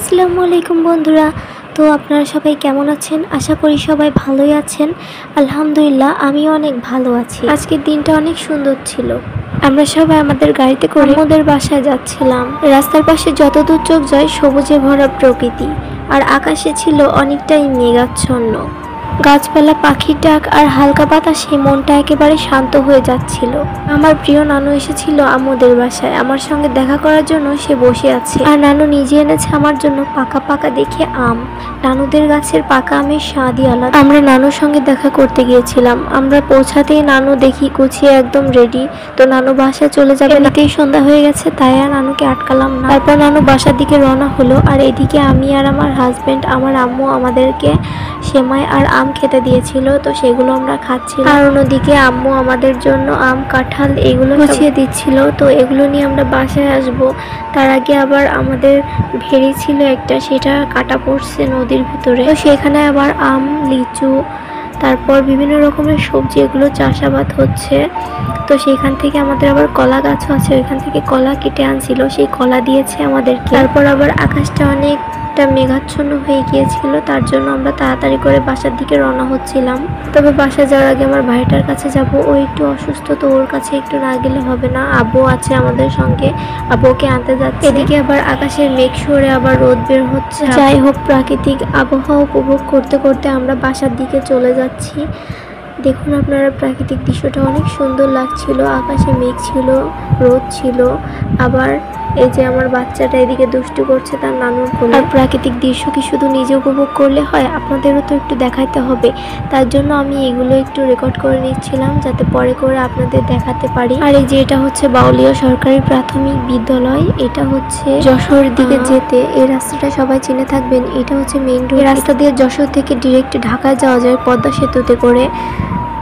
আসসালামু আলাইকুম বন্ধুরা। তো আপনারা সবাই কেমন আছেন? আশা করি সবাই ভালোই আছেন। আলহামদুলিল্লাহ আমিও অনেক ভালো আছি। আজকের দিনটা অনেক সুন্দর ছিল। আমরা সবাই আমাদের গাড়িতে করে আমাদের বাসায় যাচ্ছিলাম। রাস্তার পাশে যতদূর চোখ যায় সবুজে ভরা প্রকৃতি, আর আকাশে ছিল অনেকটাই মেঘাচ্ছন্ন। গাছপালা, পাখির ডাক আর হালকা বাতাসে মনটা একেবারে শান্ত হয়ে যাচ্ছিল। আমার প্রিয় নানু এসেছিল আম্মুদের বাসায় আমার সঙ্গে দেখা করার জন্য। সে বসে আছে, আর নানু নিজে এনেছে আমার জন্য পাকা পাকা দেখে আম। নানুদের গাছের পাকা আমের স্বাদই আলাদা। আমরা নানুর সঙ্গে দেখা করতে গিয়েছিলাম। আমরা পৌঁছাতেই নানু দেখি গুছিয়ে একদম রেডি। তো নানু বাসায় চলে যাবে, এমনিতেই সন্ধ্যা হয়ে গেছে, তাই আর নানুকে আটকালাম না। তারপর নানু বাসার দিকে রওনা হলো, আর এদিকে আমি আর আমার হাজবেন্ড, আমার আম্মু আমাদেরকে সেমাই আর আম খেতে দিয়েছিল, তো সেগুলো আমরা খাচ্ছিলাম। আর অন্যদিকে আম্মু আমাদের জন্য আম, কাঁঠাল এগুলো গুছিয়ে দিচ্ছিল। তো এগুলো নিয়ে আমরা বাসায় আসব। তার আগে আবার আমাদের ভেড়ি ছিল একটা, সেটা কাটা পড়ছে নদীর ভিতরে। তো সেখানে আবার আম, লিচু, তারপর বিভিন্ন রকমের সবজি এগুলো চাষাবাদ হচ্ছে। তো সেখান থেকে আমাদের আবার কলা গাছও আছে, ওইখান থেকে কলা কেটে আনছিল, সেই কলা দিয়েছে আমাদেরকে। তারপর আবার আকাশটা অনেকটা মেঘাচ্ছন্ন হয়ে গিয়েছিল, তার জন্য আমরা তাড়াতাড়ি করে বাসার দিকে রওনা হচ্ছিলাম। তবে বাসা যাওয়ার আগে আমার ভাইটার কাছে যাব, ও একটু অসুস্থ, তো ওর কাছে একটু না গেলে হবে না। আব্বু আছে আমাদের সঙ্গে, আব্বুকে আনতে যাচ্ছে। এদিকে আবার আকাশের মেঘ সরে আবার রোদ বের হচ্ছে। যাই হোক, প্রাকৃতিক আবহাওয়া উপভোগ করতে করতে আমরা বাসার দিকে চলে যাচ্ছি। দেখুন আপনারা, প্রাকৃতিক দৃশ্যটা অনেক সুন্দর লাগছিল। আকাশে মেঘ ছিল, রোদ ছিল, আবার এই যে আমার বাচ্চাটা এদিকে দুষ্টু করছে তার নানুর কোলে। আর প্রাকৃতিক দৃশ্য কি শুধু নিজে উপভোগ করলে হয়, আপনাদেরও তো একটু দেখাতে হবে। তার জন্য আমি এগুলো একটু রেকর্ড করে নিচ্ছিলাম, যাতে পরে করে আপনাদের দেখাতে পারি। আর এই যে এটা হচ্ছে বাউলিয়া সরকারি প্রাথমিক বিদ্যালয়, এটা হচ্ছে যশোর দিকে যেতে। এই রাস্তাটা সবাই চিনে থাকবেন, এটা হচ্ছে মেইন রোড। এই রাস্তা দিয়ে যশোর থেকে ডিরেক্ট ঢাকায় যাওয়া যায় পদ্মা সেতুতে করে।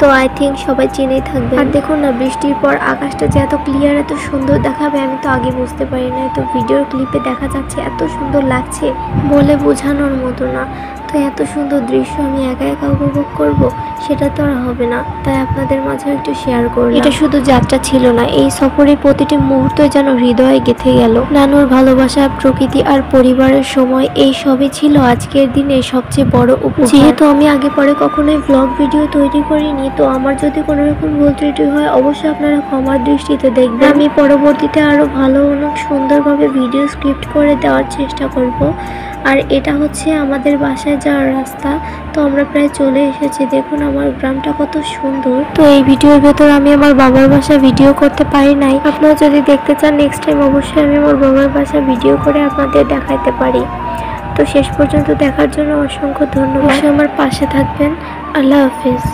তো আই থিঙ্ক সবাই চিনেই থাকবে। আর দেখুন না, বৃষ্টির পর আকাশটা যে এত ক্লিয়ার, এত সুন্দর দেখাবে আমি তো আগে বুঝতে পারি না। তো ভিডিওর ক্লিপে দেখা যাচ্ছে, এত সুন্দর লাগছে, বলে বোঝানোর মতো না। তো এত সুন্দর দৃশ্য আমি একা একা উপভোগ করব, সেটা তো আর হবে না, তাই আপনাদের মাঝে একটু শেয়ার করলাম। এটা শুধু যাত্রা ছিল না, এই সফরের প্রতিটি মুহূর্ত যেন হৃদয়ে গেঁথে গেল। নানুর ভালোবাসা, প্রকৃতি আর পরিবারের সময়, এই সবই ছিল আজকের দিনে সবচেয়ে বড় উপহার। যেহেতু আমি আগে পরে কখনোই ব্লগ ভিডিও তৈরি করিনি, তো আমার যদি কোনো রকম ভুল ত্রুটি হয় অবশ্যই আপনারা ক্ষমার দৃষ্টিতে দেখবেন। আমি পরবর্তীতে আরো ভালো, অনেক সুন্দরভাবে ভিডিও স্ক্রিপ্ট করে দেওয়ার চেষ্টা করব। আর এটা হচ্ছে আমাদের বাসায় যাওয়ার রাস্তা। তো আমরা প্রায় চলে এসেছি। দেখুন আমার গ্রামটা কত সুন্দর। তো এই ভিডিওর ভেতর আমি আমার বাবার বাসা ভিডিও করতে পারি নাই। আপনারা যদি দেখতে চান নেক্সট টাইম অবশ্যই আমি আমার বাবার বাসা ভিডিও করে আপনাদের দেখাতে পারি। তো শেষ পর্যন্ত দেখার জন্য অসংখ্য ধন্যবাদ। আমার পাশে থাকবেন। আল্লাহ হাফিজ।